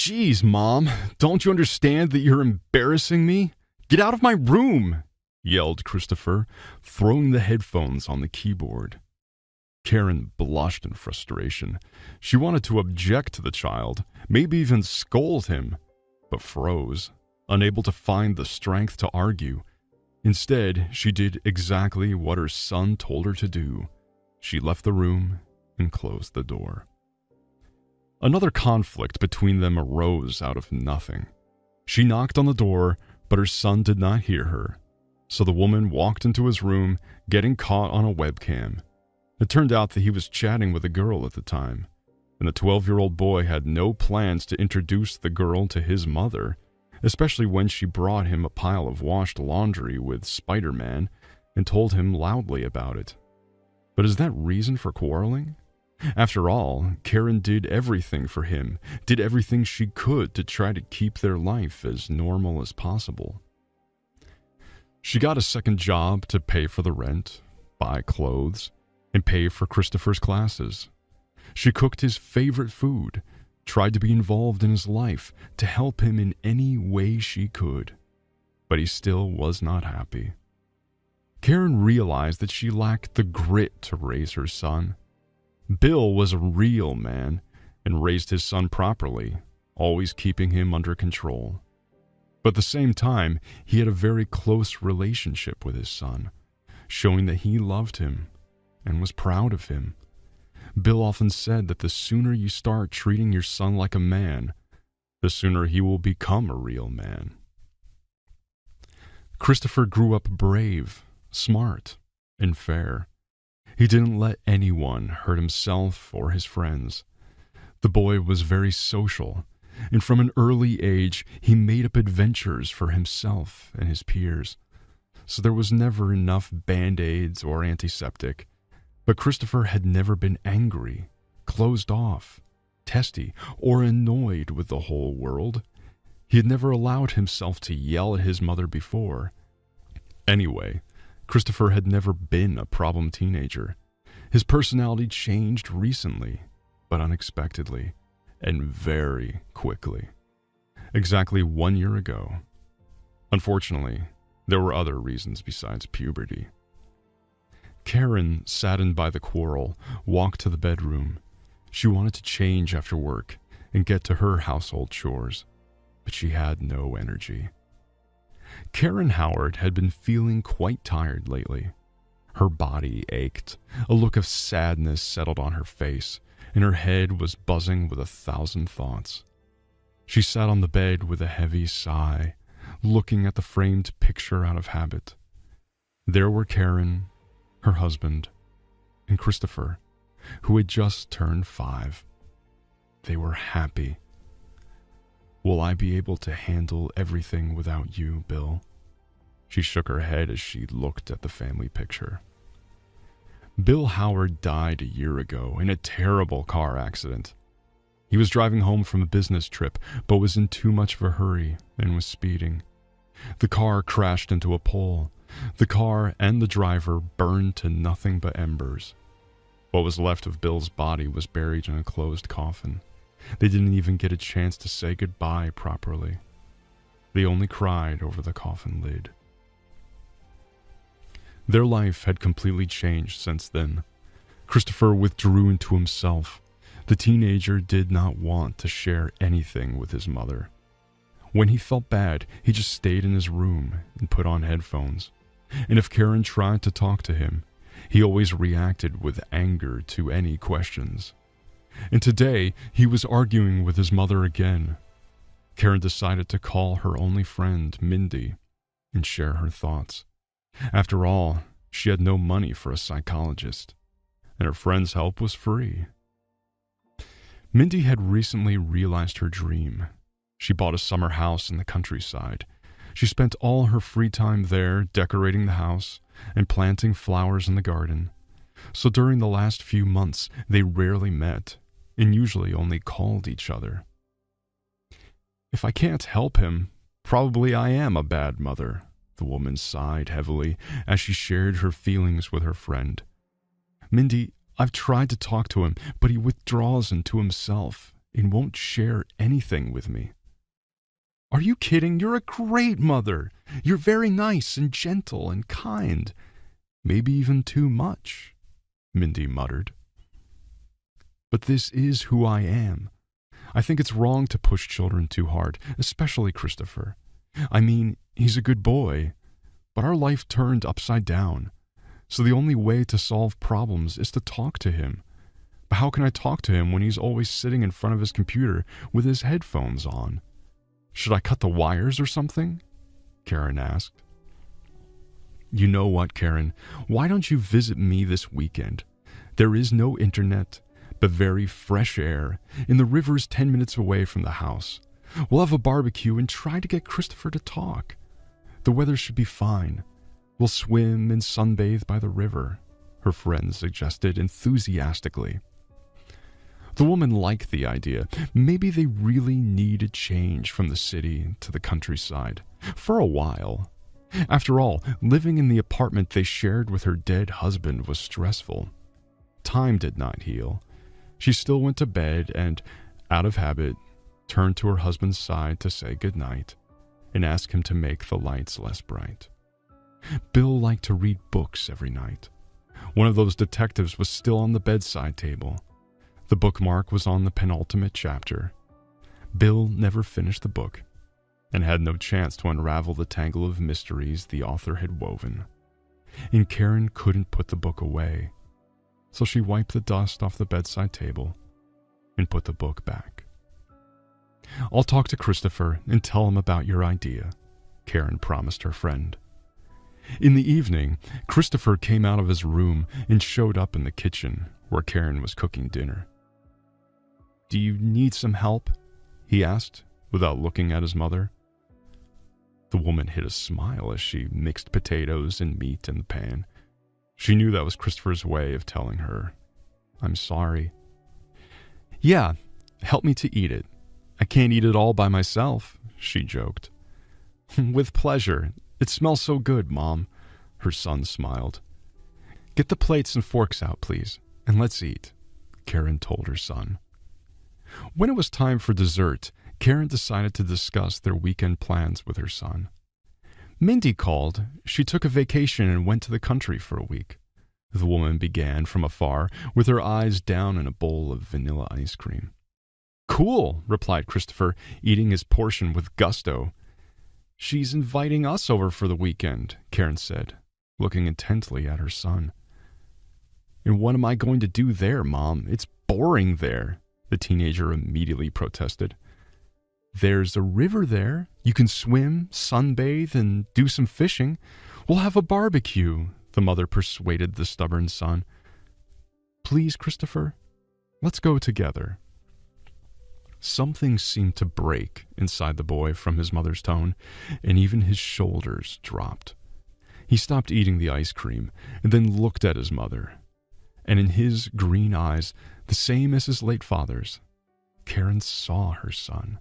Jeez, Mom, don't you understand that you're embarrassing me? Get out of my room, yelled Christopher, throwing the headphones on the keyboard. Karen blushed in frustration. She wanted to object to the child, maybe even scold him, but froze, unable to find the strength to argue. Instead, she did exactly what her son told her to do. She left the room and closed the door. Another conflict between them arose out of nothing. She knocked on the door, but her son did not hear her. So the woman walked into his room, getting caught on a webcam. It turned out that he was chatting with a girl at the time, and the 12-year-old boy had no plans to introduce the girl to his mother, especially when she brought him a pile of washed laundry with Spider-Man and told him loudly about it. But is that reason for quarreling? After all, Karen did everything for him, did everything she could to try to keep their life as normal as possible. She got a second job to pay for the rent, buy clothes, and pay for Christopher's classes. She cooked his favorite food, tried to be involved in his life to help him in any way she could, but he still was not happy. Karen realized that she lacked the grit to raise her son. Bill was a real man and raised his son properly, always keeping him under control. But at the same time, he had a very close relationship with his son, showing that he loved him and was proud of him. Bill often said that the sooner you start treating your son like a man, the sooner he will become a real man. Christopher grew up brave, smart, and fair. He didn't let anyone hurt himself or his friends. The boy was very social, and from an early age, he made up adventures for himself and his peers. So there was never enough Band-Aids or antiseptic. But Christopher had never been angry, closed off, testy, or annoyed with the whole world. He had never allowed himself to yell at his mother before. Anyway, Christopher had never been a problem teenager. His personality changed recently, but unexpectedly, and very quickly. Exactly 1 year ago. Unfortunately, there were other reasons besides puberty. Karen, saddened by the quarrel, walked to the bedroom. She wanted to change after work and get to her household chores, but she had no energy. Karen Howard had been feeling quite tired lately. Her body ached, a look of sadness settled on her face, and her head was buzzing with 1,000 thoughts. She sat on the bed with a heavy sigh, looking at the framed picture out of habit. There were Karen, her husband, and Christopher, who had just turned 5. They were happy. "Will I be able to handle everything without you, Bill?" She shook her head as she looked at the family picture. Bill Howard died a year ago in a terrible car accident. He was driving home from a business trip, but was in too much of a hurry and was speeding. The car crashed into a pole. The car and the driver burned to nothing but embers. What was left of Bill's body was buried in a closed coffin. They didn't even get a chance to say goodbye properly. They only cried over the coffin lid. Their life had completely changed since then. Christopher withdrew into himself. The teenager did not want to share anything with his mother. When he felt bad, he just stayed in his room and put on headphones. And if Karen tried to talk to him, he always reacted with anger to any questions. And today, he was arguing with his mother again. Karen decided to call her only friend, Mindy, and share her thoughts. After all, she had no money for a psychologist, and her friend's help was free. Mindy had recently realized her dream. She bought a summer house in the countryside. She spent all her free time there decorating the house and planting flowers in the garden. So during the last few months, they rarely met and usually only called each other. "If I can't help him, probably I am a bad mother," the woman sighed heavily as she shared her feelings with her friend. "Mindy, I've tried to talk to him, but he withdraws into himself and won't share anything with me." "Are you kidding? You're a great mother. You're very nice and gentle and kind. Maybe even too much," Mindy muttered. "But this is who I am. I think it's wrong to push children too hard, especially Christopher. I mean, he's a good boy, but our life turned upside down. So the only way to solve problems is to talk to him. But how can I talk to him when he's always sitting in front of his computer with his headphones on? Should I cut the wires or something?" Karen asked. "You know what, Karen? Why don't you visit me this weekend? There is no internet, but very fresh air, and the river's 10 minutes away from the house. We'll have a barbecue and try to get Christopher to talk. The weather should be fine. We'll swim and sunbathe by the river," her friend suggested enthusiastically. The woman liked the idea. Maybe they really need a change from the city to the countryside. For a while. After all, living in the apartment they shared with her dead husband was stressful. Time did not heal. She still went to bed and, out of habit, turned to her husband's side to say goodnight and ask him to make the lights less bright. Bill liked to read books every night. One of those detectives was still on the bedside table. The bookmark was on the penultimate chapter. Bill never finished the book and had no chance to unravel the tangle of mysteries the author had woven. And Karen couldn't put the book away, so she wiped the dust off the bedside table and put the book back. "I'll talk to Christopher and tell him about your idea," Karen promised her friend. In the evening, Christopher came out of his room and showed up in the kitchen where Karen was cooking dinner. "Do you need some help?" he asked, without looking at his mother. The woman hid a smile as she mixed potatoes and meat in the pan. She knew that was Christopher's way of telling her, "I'm sorry." "Yeah, help me to eat it. I can't eat it all by myself," she joked. "With pleasure. It smells so good, Mom," her son smiled. "Get the plates and forks out, please, and let's eat," Karen told her son. When it was time for dessert, Karen decided to discuss their weekend plans with her son. Mindy called. She took a vacation and went to the country for a week. The woman began from afar, with her eyes down in a bowl of vanilla ice cream. "Cool," replied Christopher, eating his portion with gusto. "She's inviting us over for the weekend," Karen said, looking intently at her son. "And what am I going to do there, Mom? It's boring there," the teenager immediately protested. "There's a river there. You can swim, sunbathe, and do some fishing. We'll have a barbecue," the mother persuaded the stubborn son. "Please, Christopher, let's go together." Something seemed to break inside the boy from his mother's tone, and even his shoulders dropped. He stopped eating the ice cream and then looked at his mother. And in his green eyes, the same as his late father's, Karen saw her son.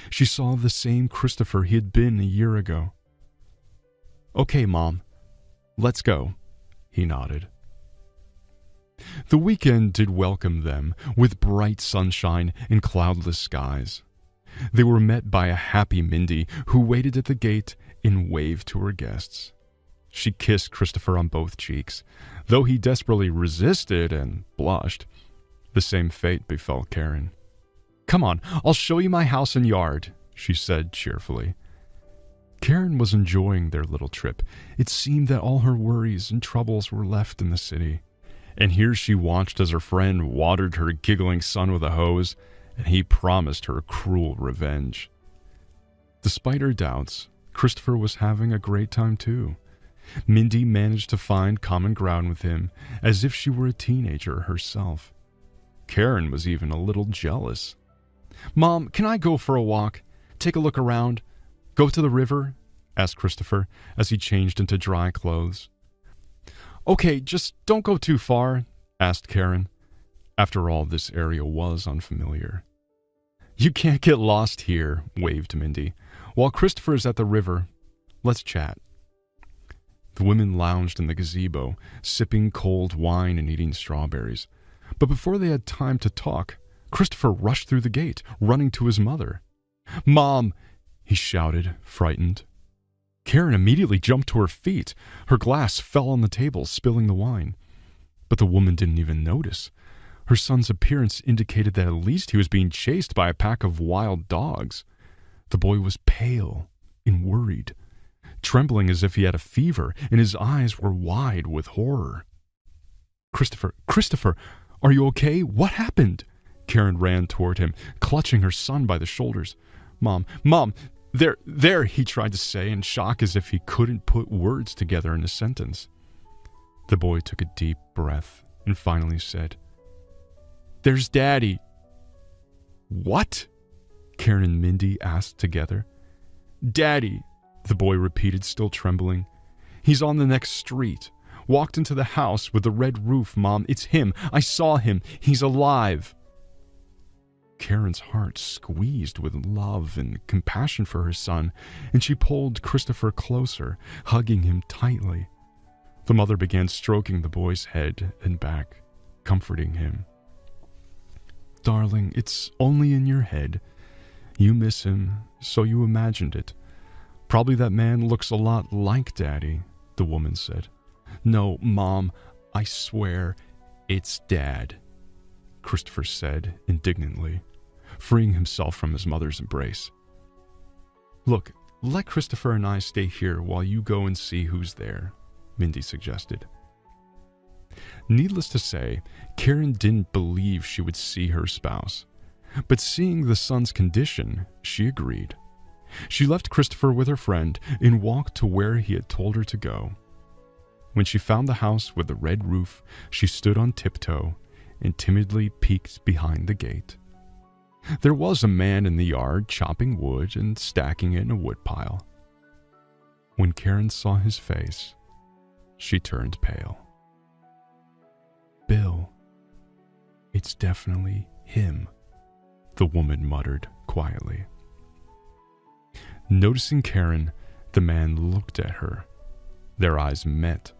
She saw the same Christopher he had been a year ago. "Okay, Mom, let's go," he nodded. The weekend did welcome them with bright sunshine and cloudless skies. They were met by a happy Mindy who waited at the gate and waved to her guests. She kissed Christopher on both cheeks, though he desperately resisted and blushed. The same fate befell Karen. "Come on, I'll show you my house and yard," she said cheerfully. Karen was enjoying their little trip. It seemed that all her worries and troubles were left in the city. And here she watched as her friend watered her giggling son with a hose, and he promised her cruel revenge. Despite her doubts, Christopher was having a great time too. Mindy managed to find common ground with him, as if she were a teenager herself. Karen was even a little jealous. "Mom, can I go for a walk? Take a look around? Go to the river?" asked Christopher as he changed into dry clothes. "Okay, just don't go too far," asked Karen. After all, this area was unfamiliar. "You can't get lost here," waved Mindy. "While Christopher is at the river, let's chat." The women lounged in the gazebo, sipping cold wine and eating strawberries. But before they had time to talk, Christopher rushed through the gate, running to his mother. "Mom!" he shouted, frightened. Karen immediately jumped to her feet. Her glass fell on the table, spilling the wine. But the woman didn't even notice. Her son's appearance indicated that at least he was being chased by a pack of wild dogs. The boy was pale and worried, trembling as if he had a fever, and his eyes were wide with horror. Christopher, are you okay? What happened?" Karen ran toward him, clutching her son by the shoulders. Mom, there, he tried to say in shock as if he couldn't put words together in a sentence. The boy took a deep breath and finally said, "There's Daddy." "What?" Karen and Mindy asked together. "Daddy," the boy repeated, still trembling. "He's on the next street. Walked into the house with the red roof, Mom. It's him. I saw him. He's alive." Karen's heart squeezed with love and compassion for her son, and she pulled Christopher closer, hugging him tightly. The mother began stroking the boy's head and back, comforting him. "Darling, it's only in your head. You miss him, so you imagined it. Probably that man looks a lot like Daddy," the woman said. "No, Mom, I swear it's Dad," Christopher said indignantly, freeing himself from his mother's embrace. "Look, let Christopher and I stay here while you go and see who's there," Mindy suggested. Needless to say, Karen didn't believe she would see her spouse, but seeing the son's condition, she agreed. She left Christopher with her friend and walked to where he had told her to go. When she found the house with the red roof, she stood on tiptoe and timidly peeked behind the gate. There was a man in the yard chopping wood and stacking it in a woodpile. When Karen saw his face, she turned pale. "Bill, it's definitely him," the woman muttered quietly. Noticing Karen, the man looked at her. Their eyes met,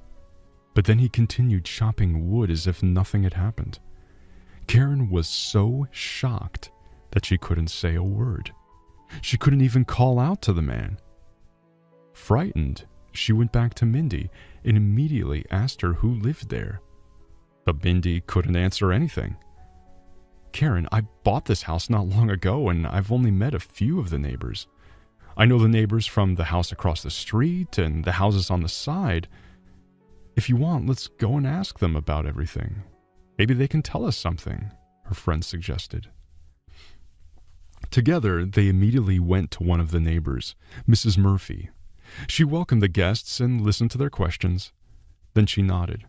but then he continued chopping wood as if nothing had happened. Karen was so shocked that she couldn't say a word. She couldn't even call out to the man. Frightened, she went back to Mindy and immediately asked her who lived there. But Mindy couldn't answer anything. "Karen, I bought this house not long ago and I've only met a few of the neighbors. I know the neighbors from the house across the street and the houses on the side. If you want, let's go and ask them about everything. Maybe they can tell us something," her friend suggested. Together, they immediately went to one of the neighbors, Mrs. Murphy. She welcomed the guests and listened to their questions. Then she nodded.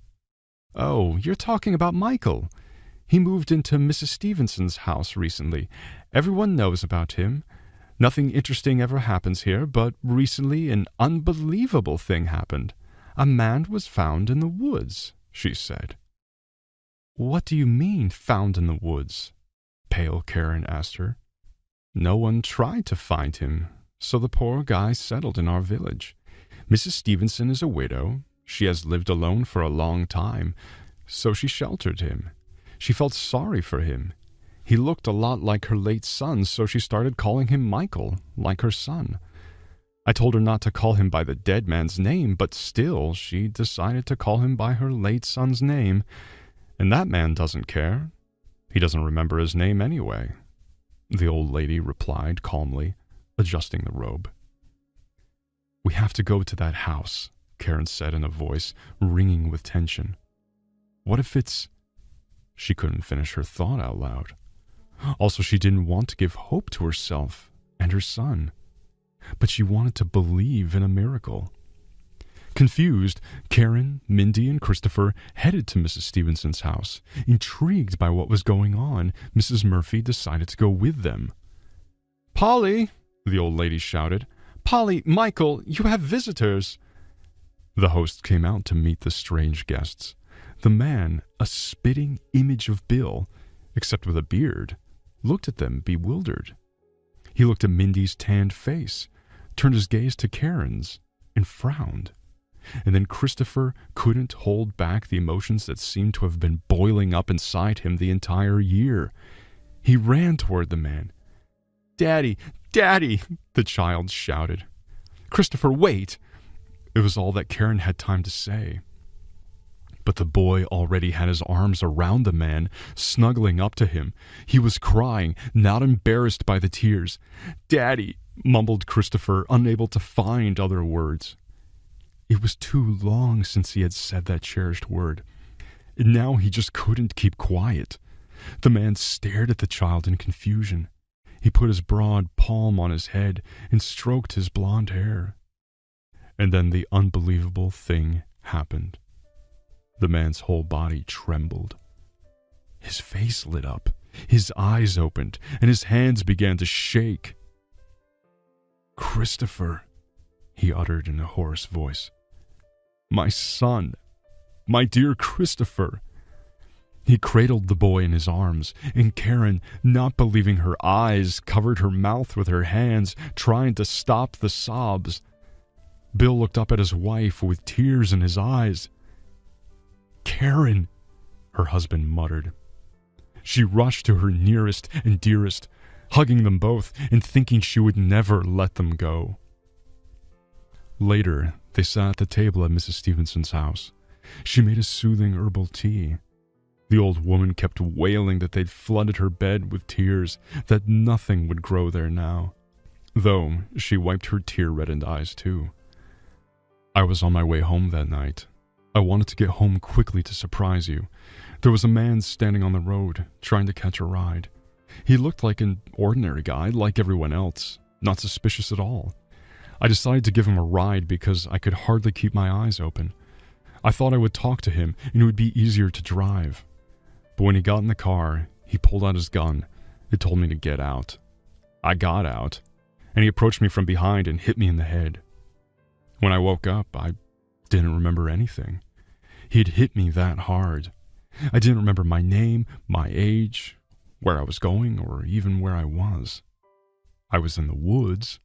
"Oh, you're talking about Michael. He moved into Mrs. Stevenson's house recently. Everyone knows about him. Nothing interesting ever happens here, but recently an unbelievable thing happened. A man was found in the woods," she said. "What do you mean, found in the woods?" pale Karen asked her. "No one tried to find him, so the poor guy settled in our village. Mrs. Stevenson is a widow. She has lived alone for a long time, so she sheltered him. She felt sorry for him. He looked a lot like her late son, so she started calling him Michael, like her son. I told her not to call him by the dead man's name, but still she decided to call him by her late son's name, and that man doesn't care. He doesn't remember his name anyway," the old lady replied calmly, adjusting the robe. "We have to go to that house," Karen said in a voice ringing with tension. "What if it's—" She couldn't finish her thought out loud. Also, she didn't want to give hope to herself and her son, but she wanted to believe in a miracle. Confused, Karen, Mindy, and Christopher headed to Mrs. Stevenson's house. Intrigued by what was going on, Mrs. Murphy decided to go with them. "Polly!" the old lady shouted. "Polly, Michael, you have visitors!" The host came out to meet the strange guests. The man, a spitting image of Bill, except with a beard, looked at them bewildered. He looked at Mindy's tanned face, turned his gaze to Karen's, and frowned. And then Christopher couldn't hold back the emotions that seemed to have been boiling up inside him the entire year. He ran toward the man. "Daddy! Daddy!" the child shouted. "Christopher, wait!" It was all that Karen had time to say. But the boy already had his arms around the man, snuggling up to him. He was crying, not embarrassed by the tears. "Daddy," mumbled Christopher, unable to find other words. It was too long since he had said that cherished word. And now he just couldn't keep quiet. The man stared at the child in confusion. He put his broad palm on his head and stroked his blonde hair. And then the unbelievable thing happened. The man's whole body trembled. His face lit up, his eyes opened, and his hands began to shake. "Christopher," he uttered in a hoarse voice. "My son, my dear Christopher." He cradled the boy in his arms, and Karen, not believing her eyes, covered her mouth with her hands, trying to stop the sobs. Bill looked up at his wife with tears in his eyes. "Karen," her husband muttered. She rushed to her nearest and dearest, hugging them both and thinking she would never let them go. Later, they sat at the table at Mrs. Stevenson's house. She made a soothing herbal tea. The old woman kept wailing that they'd flooded her bed with tears, that nothing would grow there now, though she wiped her tear-reddened eyes too. I was on my way home that night. I wanted to get home quickly to surprise you. There was a man standing on the road, trying to catch a ride. He looked like an ordinary guy, like everyone else, not suspicious at all. I decided to give him a ride because I could hardly keep my eyes open. I thought I would talk to him and it would be easier to drive. But when he got in the car, he pulled out his gun. It told me to get out. I got out, and he approached me from behind and hit me in the head. When I woke up, I didn't remember anything. He'd hit me that hard. I didn't remember my name, my age, where I was going, or even where I was. I was in the woods.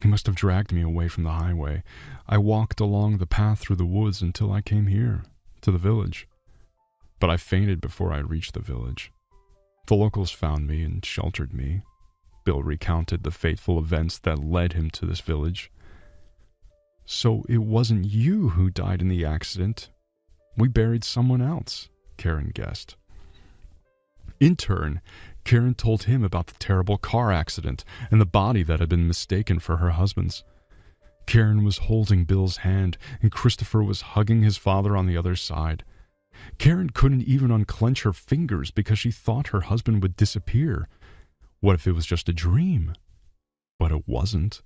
He must have dragged me away from the highway. I walked along the path through the woods until I came here, to the village. But I fainted before I reached the village. The locals found me and sheltered me. Bill recounted the fateful events that led him to this village. "So it wasn't you who died in the accident. We buried someone else," Karen guessed. In turn, Karen told him about the terrible car accident and the body that had been mistaken for her husband's. Karen was holding Bill's hand, and Christopher was hugging his father on the other side. Karen couldn't even unclench her fingers because she thought her husband would disappear. What if it was just a dream? But it wasn't.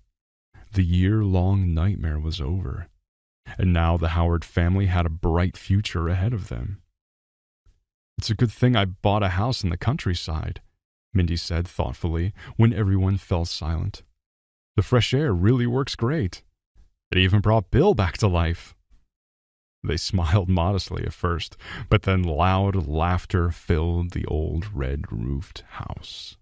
The year-long nightmare was over, and now the Howard family had a bright future ahead of them. "It's a good thing I bought a house in the countryside," Mindy said thoughtfully when everyone fell silent. "The fresh air really works great. It even brought Bill back to life." They smiled modestly at first, but then loud laughter filled the old red-roofed house.